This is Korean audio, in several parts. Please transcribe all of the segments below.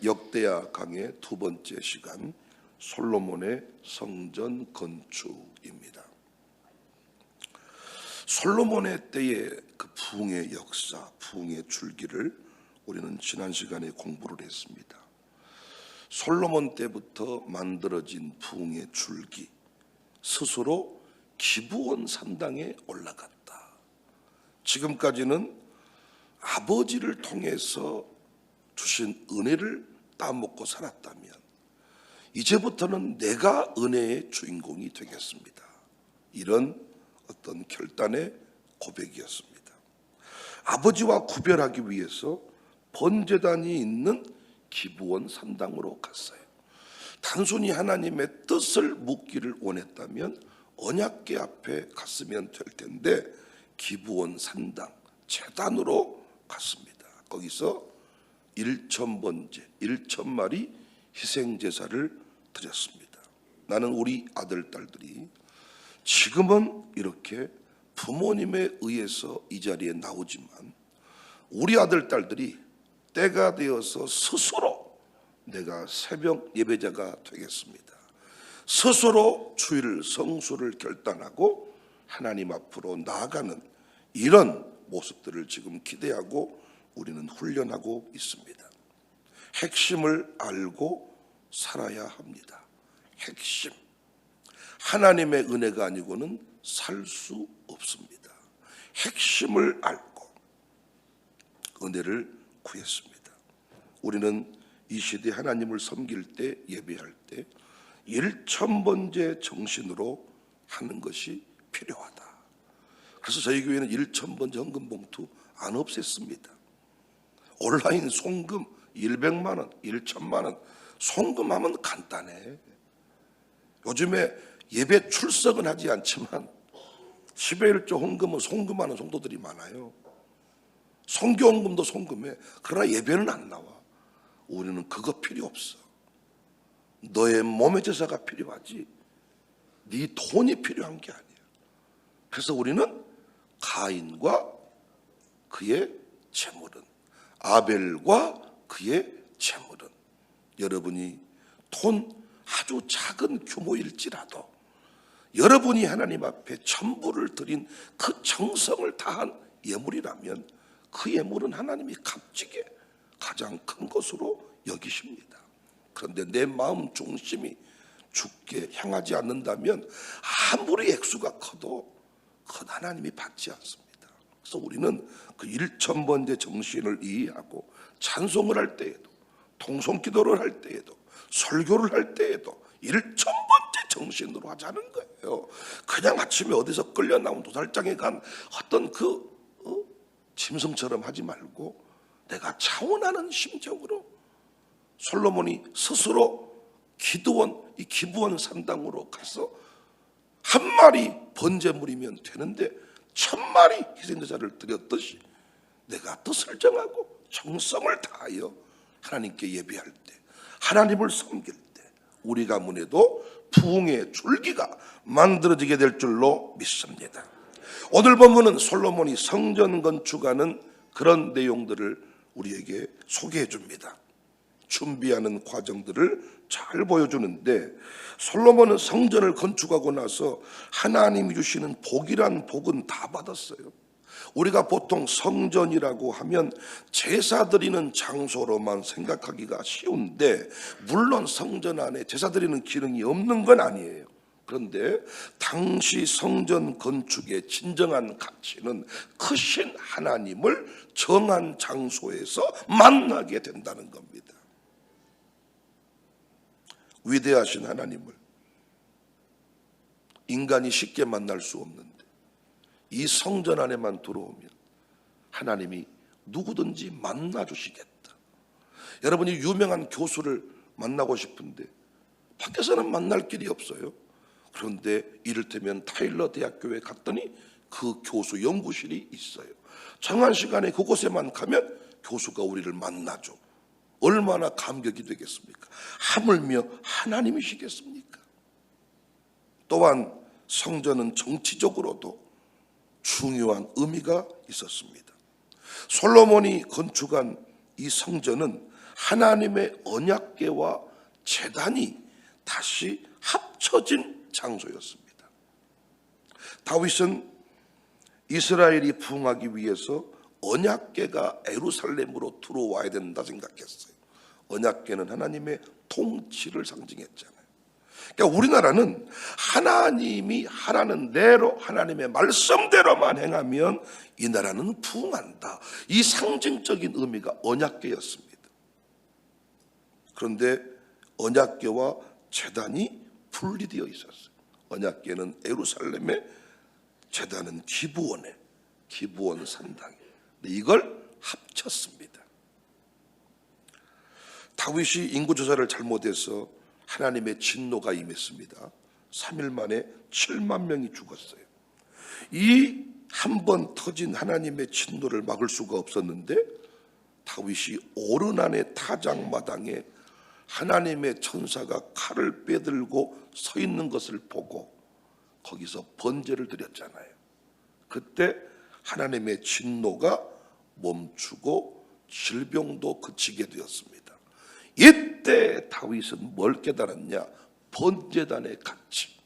역대하 강의 두 번째 시간, 솔로몬의 성전 건축입니다. 솔로몬의 때의 그 부흥의 역사, 부흥의 줄기를 우리는 지난 시간에 공부를 했습니다. 솔로몬 때부터 만들어진 부흥의 줄기, 스스로 기브온 산당에 올라갔다. 지금까지는 아버지를 통해서 주신 은혜를 따먹고 살았다면 이제부터는 내가 은혜의 주인공이 되겠습니다. 이런 어떤 결단의 고백이었습니다. 아버지와 구별하기 위해서 번제단이 있는 기브온 산당으로 갔어요. 단순히 하나님의 뜻을 묻기를 원했다면 언약궤 앞에 갔으면 될 텐데 기브온 산당 제단으로 갔습니다. 거기서 1,000번제 1,000마리 희생제사를 드렸습니다. 나는 우리 아들 딸들이 지금은 이렇게 부모님에 의해서 이 자리에 나오지만 우리 아들 딸들이 때가 되어서 스스로 내가 새벽 예배자가 되겠습니다. 스스로 주일 성수를 결단하고 하나님 앞으로 나아가는 이런 모습들을 지금 기대하고 우리는 훈련하고 있습니다. 핵심을 알고 살아야 합니다. 핵심. 하나님의 은혜가 아니고는 살 수 없습니다. 핵심을 알고 은혜를 구했습니다. 우리는 이 시대에 하나님을 섬길 때, 예배할 때 1,000번제 정신으로 하는 것이 필요하다. 그래서 저희 교회는 1,000번제 헌금 봉투 안 없앴습니다. 온라인 송금 100만 원, 1,000만 원 송금하면 간단해. 요즘에 예배 출석은 하지 않지만 10의 1조 헌금은 송금하는 성도들이 많아요. 선교 헌금도 송금해. 그러나 예배는 안 나와. 우리는 그거 필요 없어. 너의 몸의 제사가 필요하지 네 돈이 필요한 게 아니야. 그래서 우리는 가인과 그의 재물은, 아벨과 그의 재물은, 여러분이 돈 아주 작은 규모일지라도 여러분이 하나님 앞에 전부를 드린 그 정성을 다한 예물이라면 그 예물은 하나님이 값지게 가장 큰 것으로 여기십니다. 그런데 내 마음 중심이 주께 향하지 않는다면 아무리 액수가 커도 그건 하나님이 받지 않습니다. 그래서 우리는 그 1,000번제 정신을 이해하고 찬송을 할 때에도, 통성기도를 할 때에도, 설교를 할 때에도 1,000번제 정신으로 하자는 거예요. 그냥 아침에 어디서 끌려 나온 도살장에 간 어떤 그 짐승처럼 하지 말고 내가 차원하는 심정으로 솔로몬이 스스로 이 기브온 산당으로 가서 한 마리 번제물이면 되는데 1,000마리 희생제사를 드렸듯이 내가 뜻을 정하고 정성을 다하여 하나님께 예배할 때, 하나님을 섬길 때 우리 가문에도 부흥의 줄기가 만들어지게 될 줄로 믿습니다. 오늘 본문은 솔로몬이 성전 건축하는 그런 내용들을 우리에게 소개해 줍니다. 준비하는 과정들을 잘 보여주는데 솔로몬은 성전을 건축하고 나서 하나님이 주시는 복이란 복은 다 받았어요. 우리가 보통 성전이라고 하면 제사 드리는 장소로만 생각하기가 쉬운데 물론 성전 안에 제사 드리는 기능이 없는 건 아니에요. 그런데 당시 성전 건축의 진정한 가치는 크신 하나님을 정한 장소에서 만나게 된다는 겁니다. 위대하신 하나님을 인간이 쉽게 만날 수 없는데 이 성전 안에만 들어오면 하나님이 누구든지 만나주시겠다. 여러분이 유명한 교수를 만나고 싶은데 밖에서는 만날 길이 없어요. 그런데 이를테면 타일러 대학교에 갔더니 그 교수 연구실이 있어요. 정한 시간에 그곳에만 가면 교수가 우리를 만나죠. 얼마나 감격이 되겠습니까? 하물며 하나님이시겠습니까? 또한 성전은 정치적으로도 중요한 의미가 있었습니다. 솔로몬이 건축한 이 성전은 하나님의 언약궤와 제단이 다시 합쳐진 장소였습니다. 다윗은 이스라엘이 부흥하기 위해서 언약궤가 예루살렘으로 들어와야 된다 생각했어요. 언약궤는 하나님의 통치를 상징했잖아요. 그러니까 우리나라는 하나님이 하라는 대로 하나님의 말씀대로만 행하면 이 나라는 부흥한다. 이 상징적인 의미가 언약궤였습니다. 그런데 언약궤와 제단이 분리되어 있었어요. 언약궤는 예루살렘에, 제단은 기브온에, 기브온 산당에. 이걸 합쳤습니다. 다윗이 인구조사를 잘못해서 하나님의 진노가 임했습니다. 3일 만에 7만 명이 죽었어요. 이 한 번 터진 하나님의 진노를 막을 수가 없었는데 다윗이 오르난의 타작마당에 하나님의 천사가 칼을 빼들고 서 있는 것을 보고 거기서 번제를 드렸잖아요. 그때 하나님의 진노가 멈추고 질병도 그치게 되었습니다. 이때 다윗은 뭘 깨달았냐? 번제단의 가치.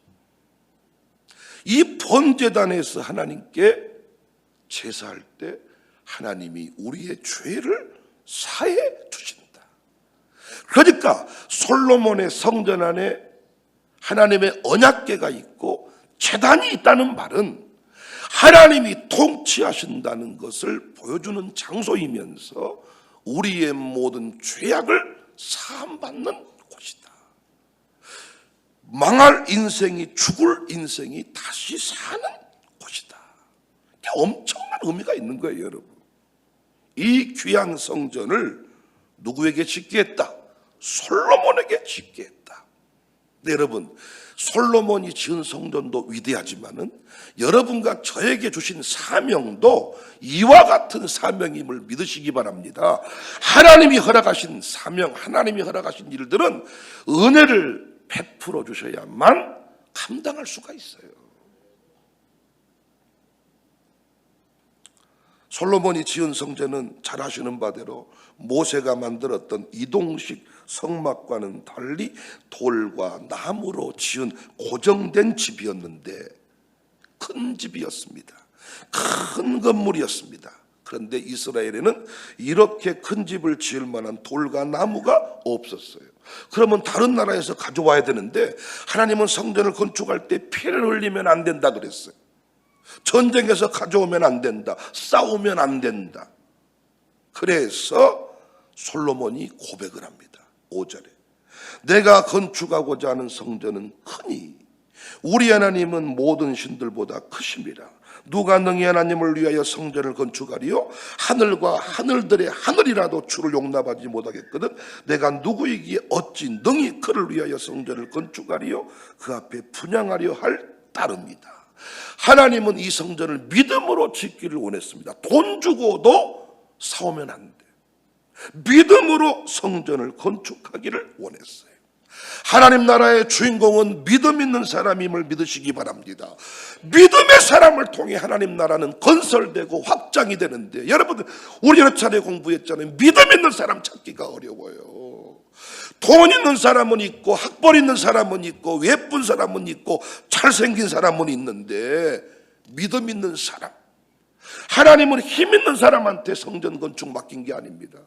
이 번제단에서 하나님께 제사할 때 하나님이 우리의 죄를 사해 주신다. 그러니까 솔로몬의 성전 안에 하나님의 언약궤가 있고 제단이 있다는 말은 하나님이 통치하신다는 것을 보여주는 장소이면서 우리의 모든 죄악을 사함받는 곳이다. 망할 인생이, 죽을 인생이 다시 사는 곳이다. 엄청난 의미가 있는 거예요, 여러분. 이 귀한 성전을 누구에게 짓게 했다? 솔로몬에게 짓게 했다. 네, 여러분, 솔로몬이 지은 성전도 위대하지만은 여러분과 저에게 주신 사명도 이와 같은 사명임을 믿으시기 바랍니다. 하나님이 허락하신 사명, 하나님이 허락하신 일들은 은혜를 베풀어 주셔야만 감당할 수가 있어요. 솔로몬이 지은 성전은 잘 아시는 바대로 모세가 만들었던 이동식 성막과는 달리 돌과 나무로 지은 고정된 집이었는데 큰 집이었습니다. 큰 건물이었습니다. 그런데 이스라엘에는 이렇게 큰 집을 지을 만한 돌과 나무가 없었어요. 그러면 다른 나라에서 가져와야 되는데 하나님은 성전을 건축할 때 피를 흘리면 안 된다 그랬어요. 전쟁에서 가져오면 안 된다. 싸우면 안 된다. 그래서 솔로몬이 고백을 합니다. 5절에 내가 건축하고자 하는 성전은 크니 우리 하나님은 모든 신들보다 크심이라. 누가 능히 하나님을 위하여 성전을 건축하리요? 하늘과 하늘들의 하늘이라도 주를 용납하지 못하겠거든. 내가 누구이기에 어찌 능히 그를 위하여 성전을 건축하리요? 그 앞에 분향하려 할 따름이다. 하나님은 이 성전을 믿음으로 짓기를 원했습니다. 돈 주고도 사오면 안 돼. 믿음으로 성전을 건축하기를 원했어요. 하나님 나라의 주인공은 믿음 있는 사람임을 믿으시기 바랍니다. 믿음의 사람을 통해 하나님 나라는 건설되고 확장이 되는데, 여러분들 우리 여러 차례 공부했잖아요. 믿음 있는 사람 찾기가 어려워요. 돈 있는 사람은 있고 학벌 있는 사람은 있고 예쁜 사람은 있고 잘생긴 사람은 있는데 믿음 있는 사람, 하나님은 힘 있는 사람한테 성전 건축 맡긴 게 아닙니다.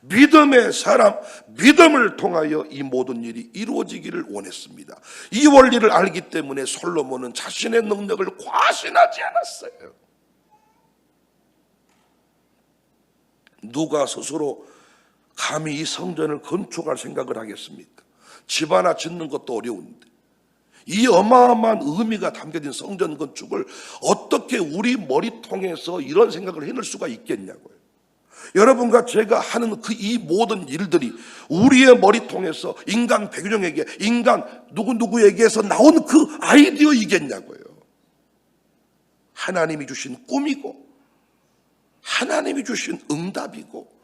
믿음의 사람, 믿음을 통하여 이 모든 일이 이루어지기를 원했습니다. 이 원리를 알기 때문에 솔로몬은 자신의 능력을 과신하지 않았어요. 누가 스스로 감히 이 성전을 건축할 생각을 하겠습니까? 집 하나 짓는 것도 어려운데 이 어마어마한 의미가 담겨진 성전 건축을 어떻게 우리 머리통에서 이런 생각을 해낼 수가 있겠냐고요. 여러분과 제가 하는 이 모든 일들이 우리의 머리통에서 인간 백유정에게, 인간 누구누구에게서 나온 그 아이디어이겠냐고요. 하나님이 주신 꿈이고 하나님이 주신 응답이고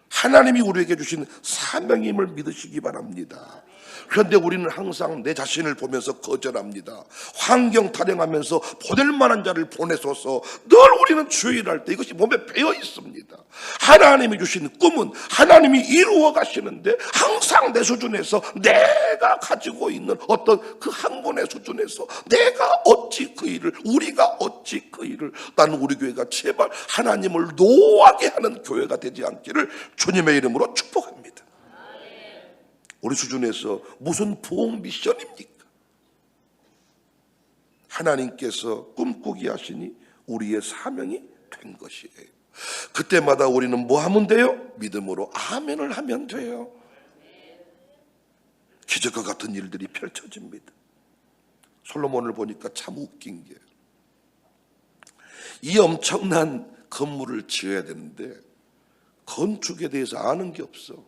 하나님이 우리에게 주신 사명임을 믿으시기 바랍니다. 그런데 우리는 항상 내 자신을 보면서 거절합니다. 환경 타령하면서 보낼 만한 자를 보내소서. 늘 우리는 주의를 할 때 이것이 몸에 배어 있습니다. 하나님이 주신 꿈은 하나님이 이루어 가시는데 항상 내 수준에서 내가 가지고 있는 어떤 그 학문의 수준에서 내가 어찌 그 일을, 우리가 어찌 그 일을, 나는 우리 교회가 제발 하나님을 노하게 하는 교회가 되지 않기를 주님의 이름으로 축복합니다. 우리 수준에서 무슨 부흥 미션입니까? 하나님께서 꿈꾸게 하시니 우리의 사명이 된 것이에요. 그때마다 우리는 뭐 하면 돼요? 믿음으로 아멘을 하면 돼요. 기적과 같은 일들이 펼쳐집니다. 솔로몬을 보니까 참 웃긴 게, 이 엄청난 건물을 지어야 되는데 건축에 대해서 아는 게 없어.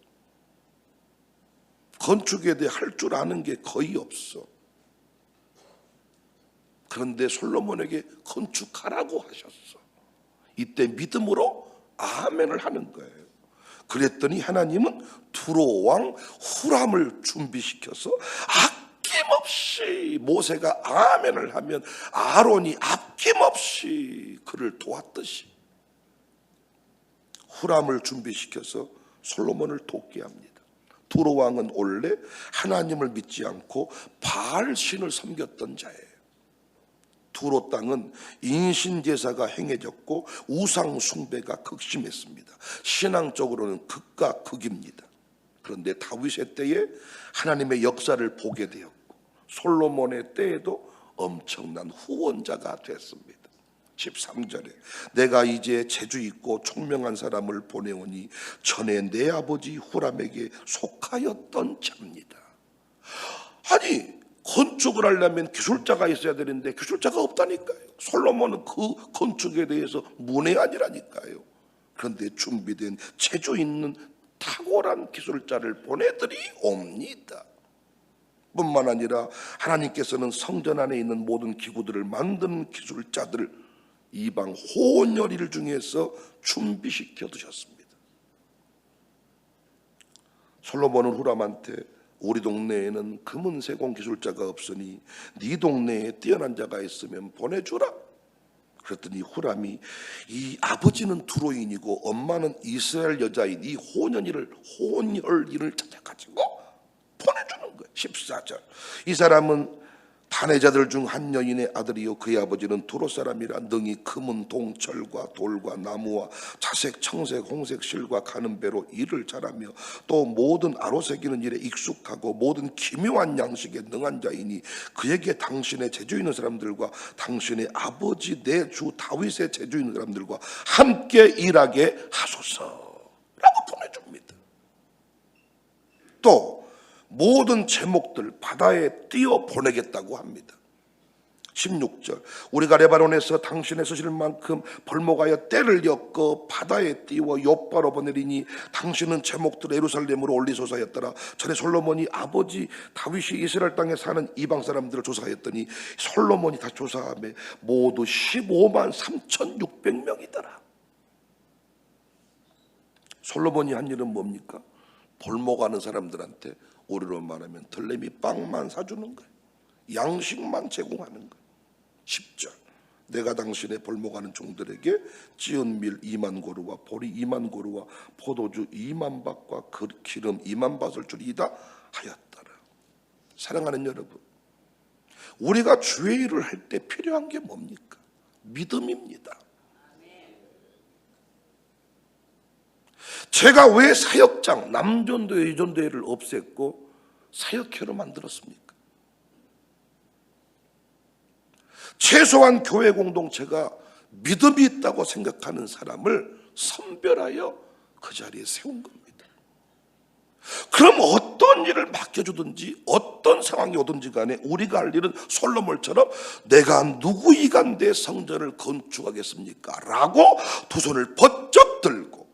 건축에 대해 할 줄 아는 게 거의 없어. 그런데 솔로몬에게 건축하라고 하셨어. 이때 믿음으로 아멘을 하는 거예요. 그랬더니 하나님은 두로 왕 후람을 준비시켜서 아낌없이, 모세가 아멘을 하면 아론이 아낌없이 그를 도왔듯이 후람을 준비시켜서 솔로몬을 돕게 합니다. 두로 왕은 원래 하나님을 믿지 않고 바알 신을 섬겼던 자예요. 두로 땅은 인신제사가 행해졌고 우상 숭배가 극심했습니다. 신앙적으로는 극과 극입니다. 그런데 다윗의 때에 하나님의 역사를 보게 되었고 솔로몬의 때에도 엄청난 후원자가 됐습니다. 13절에 내가 이제 재주 있고 총명한 사람을 보내오니 전에 내 아버지 후람에게 속하였던 자입니다. 아니, 건축을 하려면 기술자가 있어야 되는데 기술자가 없다니까요. 솔로몬은 그 건축에 대해서 문외한이라니까요. 그런데 준비된 재주 있는 탁월한 기술자를 보내드리옵니다. 뿐만 아니라 하나님께서는 성전 안에 있는 모든 기구들을 만드는 기술자들을 이방 호원여리를 중에서 준비시켜 두셨습니다. 솔로몬은 후람한테 우리 동네에는 금은 세공 기술자가 없으니 네 동네에 뛰어난 자가 있으면 보내주라. 그랬더니 후람이, 이 아버지는 두로인이고 엄마는 이스라엘 여자인 이 호원열이를 찾아가지고 보내주는 거예요. 14절 이 사람은 다내자들 중 한 여인의 아들이요 그의 아버지는 두로 사람이라 능히 금은 동철과 돌과 나무와 자색, 청색, 홍색 실과 가는 배로 일을 잘하며 또 모든 아로새기는 일에 익숙하고 모든 기묘한 양식에 능한 자이니 그에게 당신의 재주 있는 사람들과 당신의 아버지 내 주 다윗의 재주 있는 사람들과 함께 일하게 하소서라고 보내줍니다. 또 모든 제목들 바다에 띄어 보내겠다고 합니다. 16절 우리가 레바논에서 당신의 쓰실 만큼 벌목하여 때를 엮어 바다에 띄워 욥바로 보내리니 당신은 제목들을 예루살렘으로 올리소서 하였더라. 전에 솔로몬이 아버지 다윗이 이스라엘 땅에 사는 이방 사람들을 조사하였더니 솔로몬이 다 조사하며 모두 15만 3,600명이더라. 솔로몬이 한 일은 뭡니까? 벌목하는 사람들한테 우리로 말하면 들레미 빵만 사주는 거예요. 양식만 제공하는 거예요. 10절 내가 당신의 벌목하는 종들에게 찌은 밀 2만 고루와 보리 2만 고루와 포도주 2만 밭과 기름 2만 밭을 주리이다 하였더라. 사랑하는 여러분, 우리가 주의 일을 할 때 필요한 게 뭡니까? 믿음입니다. 제가 왜 사역장, 남전도회, 여전도회를 없앴고 사역회로 만들었습니까? 최소한 교회 공동체가 믿음이 있다고 생각하는 사람을 선별하여 그 자리에 세운 겁니다. 그럼 어떤 일을 맡겨주든지 어떤 상황이 오든지 간에 우리가 할 일은 솔로몬처럼 내가 누구이간 내 성전을 건축하겠습니까? 라고 두 손을 번쩍 들고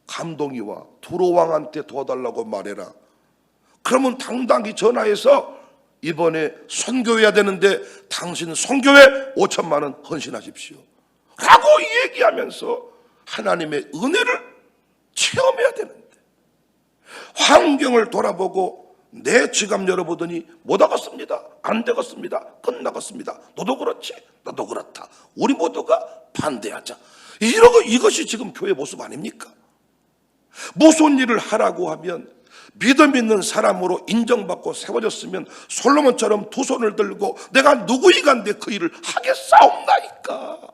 감동이와 두로 왕한테 도와달라고 말해라. 그러면 당당히 전화해서 이번에 선교해야 되는데 당신 선교회 5천만 원 헌신하십시오 라고 얘기하면서 하나님의 은혜를 체험해야 되는데 환경을 돌아보고 내 지갑 열어보더니 못 하겠습니다. 안 되겠습니다. 끝나겠습니다. 너도 그렇지, 나도 그렇다. 우리 모두가 반대하자. 이러고 이것이 지금 교회 모습 아닙니까? 무슨 일을 하라고 하면 믿음 있는 사람으로 인정받고 세워졌으면 솔로몬처럼 두 손을 들고 내가 누구이간데 그 일을 하겠사옵나이까.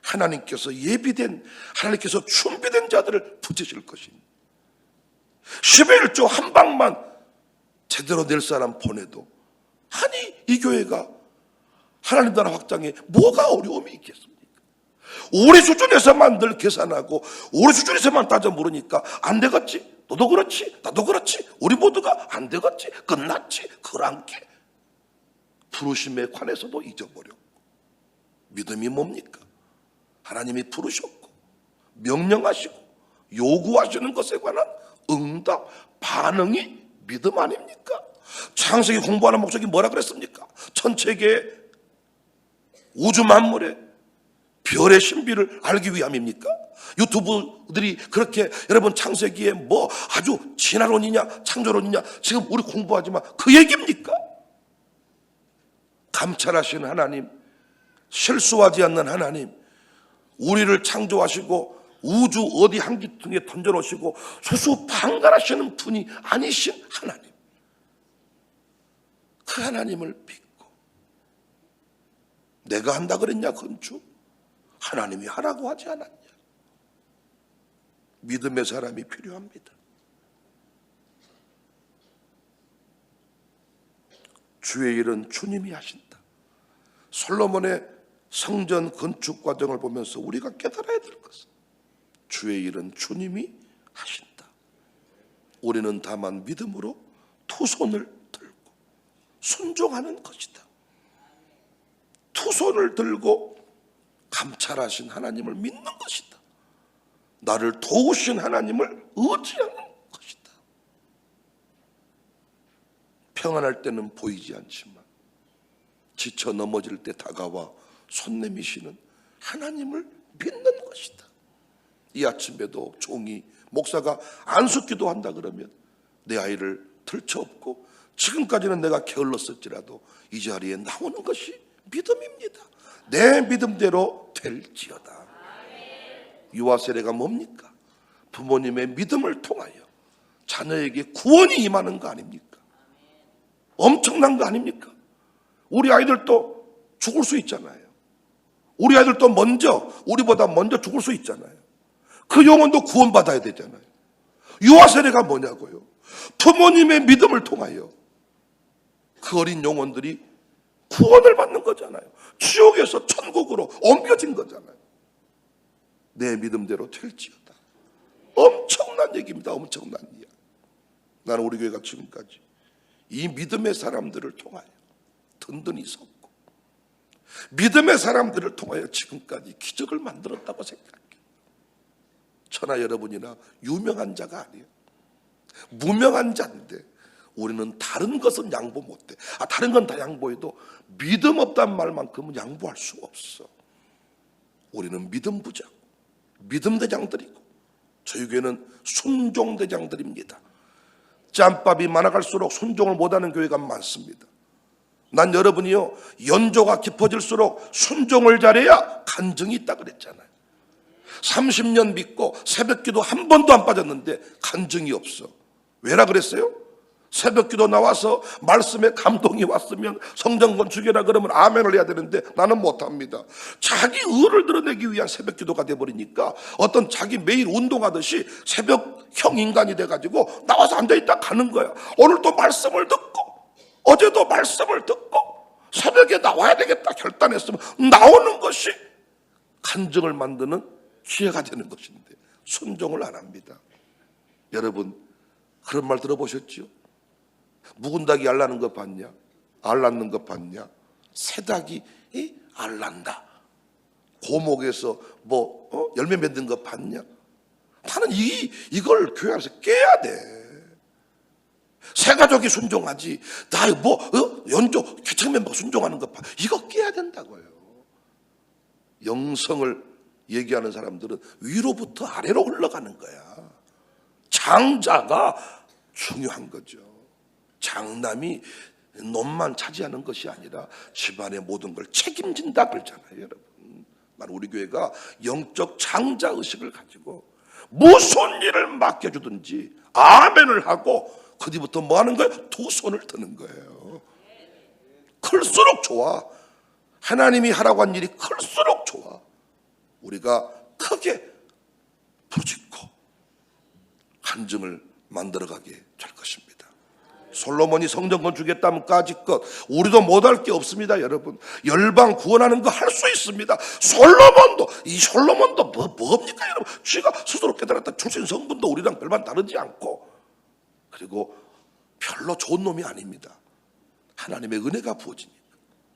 하나님께서 예비된, 하나님께서 준비된 자들을 붙이실 것입니다. 11조 한 방만 제대로 낼 사람 보내도, 아니 이 교회가 하나님 나라 확장에 뭐가 어려움이 있겠습니까? 우리 수준에서만 늘 계산하고 우리 수준에서만 따져 물으니까 안 되겠지, 너도 그렇지, 나도 그렇지, 우리 모두가 안 되겠지, 끝났지, 그랑게 부르심에 관해서도 잊어버렸고. 믿음이 뭡니까? 하나님이 부르셨고 명령하시고 요구하시는 것에 관한 응답, 반응이 믿음 아닙니까? 창세기 공부하는 목적이 뭐라 그랬습니까? 천체계 우주 만물의 별의 신비를 알기 위함입니까? 유튜브들이 그렇게 여러분 창세기에 뭐 아주 진화론이냐 창조론이냐 지금 우리 공부하지만 그 얘기입니까? 감찰하시는 하나님, 실수하지 않는 하나님, 우리를 창조하시고 우주 어디 한기둥에 던져놓으시고 수수방관하시는 분이 아니신 하나님, 그 하나님을 믿고 내가 한다 그랬냐 건축? 하나님이 하라고 하지 않았냐? 믿음의 사람이 필요합니다. 주의 일은 주님이 하신다. 솔로몬의 성전 건축 과정을 보면서 우리가 깨달아야 될 것은 주의 일은 주님이 하신다. 우리는 다만 믿음으로 두 손을 들고 순종하는 것이다. 두 손을 들고 감찰하신 하나님을 믿는 것이다. 나를 도우신 하나님을 의지하는 것이다. 평안할 때는 보이지 않지만 지쳐 넘어질 때 다가와 손 내미시는 하나님을 믿는 것이다. 이 아침에도 종이 목사가 안숙기도 한다 그러면 내 아이를 들쳐업고 지금까지는 내가 게을렀을지라도 이 자리에 나오는 것이 믿음입니다. 내 믿음대로 될지어다. 유아 세례가 뭡니까? 부모님의 믿음을 통하여 자녀에게 구원이 임하는 거 아닙니까? 엄청난 거 아닙니까? 우리 아이들도 죽을 수 있잖아요. 우리 아이들도 우리보다 먼저 죽을 수 있잖아요. 그 영혼도 구원받아야 되잖아요. 유아 세례가 뭐냐고요? 부모님의 믿음을 통하여 그 어린 영혼들이 구원을 받는 거잖아요. 지옥에서 천국으로 옮겨진 거잖아요. 내 믿음대로 될지어다. 엄청난 얘기입니다. 엄청난 이야기. 나는 우리 교회가 지금까지 이 믿음의 사람들을 통하여 든든히 섰고 믿음의 사람들을 통하여 지금까지 기적을 만들었다고 생각해요. 천하 여러분이나 유명한 자가 아니에요. 무명한 자인데 우리는 다른 것은 양보 못해. 다른 건 다 양보해도 믿음 없다는 말만큼은 양보할 수 없어. 우리는 믿음 부장, 믿음 대장들이고 저희 교회는 순종 대장들입니다. 짬밥이 많아갈수록 순종을 못하는 교회가 많습니다. 난 여러분이요, 연조가 깊어질수록 순종을 잘해야 간증이 있다 그랬잖아요. 30년 믿고 새벽기도 한 번도 안 빠졌는데 간증이 없어. 왜라 그랬어요? 새벽기도 나와서 말씀에 감동이 왔으면 성전 건축이라 그러면 아멘을 해야 되는데 나는 못합니다. 자기 의를 드러내기 위한 새벽기도가 돼버리니까 어떤 자기 매일 운동하듯이 새벽형 인간이 돼가지고 나와서 앉아있다 가는 거야. 오늘 또 말씀을 듣고 어제도 말씀을 듣고 새벽에 나와야 되겠다 결단했으면 나오는 것이 간증을 만드는 기회가 되는 것인데 순종을 안 합니다. 여러분 그런 말 들어보셨죠? 묵은 닭이 알 낳는 거 봤냐? 알 낳는 거 봤냐? 새닭이 알 낳는다. 고목에서 열매 맺는 거 봤냐? 나는 이걸 교회 안에서 깨야 돼. 새가족이 순종하지. 나 연조 개척 멤버가 순종하는 거 봐. 이거 깨야 된다고요. 영성을 얘기하는 사람들은 위로부터 아래로 흘러가는 거야. 장자가 중요한 거죠. 장남이 놈만 차지하는 것이 아니라 집안의 모든 걸 책임진다 그러잖아요, 여러분. 우리 교회가 영적 장자 의식을 가지고 무슨 일을 맡겨주든지 아멘을 하고 그 뒤부터 뭐 하는 거예요? 두 손을 드는 거예요. 클수록 좋아. 하나님이 하라고 한 일이 클수록 좋아. 우리가 크게 부르짖고 한증을 만들어가게 될 것입니다. 솔로몬이 성전 건축했다면 까짓것 우리도 못할 게 없습니다, 여러분. 열방 구원하는 거 할 수 있습니다. 솔로몬도 뭡니까, 여러분? 쥐가 스스로 깨달았다. 출신 성분도 우리랑 별반 다르지 않고, 그리고 별로 좋은 놈이 아닙니다. 하나님의 은혜가 부어지니까.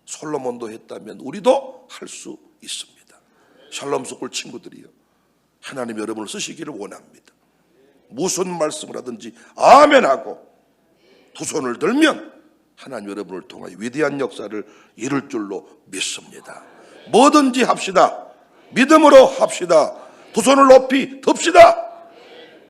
솔로몬도 했다면 우리도 할 수 있습니다. 샬롬 스쿨 친구들이요, 하나님 여러분을 쓰시기를 원합니다. 무슨 말씀을 하든지 아멘하고 두 손을 들면 하나님 여러분을 통하여 위대한 역사를 이룰 줄로 믿습니다. 뭐든지 합시다. 믿음으로 합시다. 두 손을 높이 듭시다.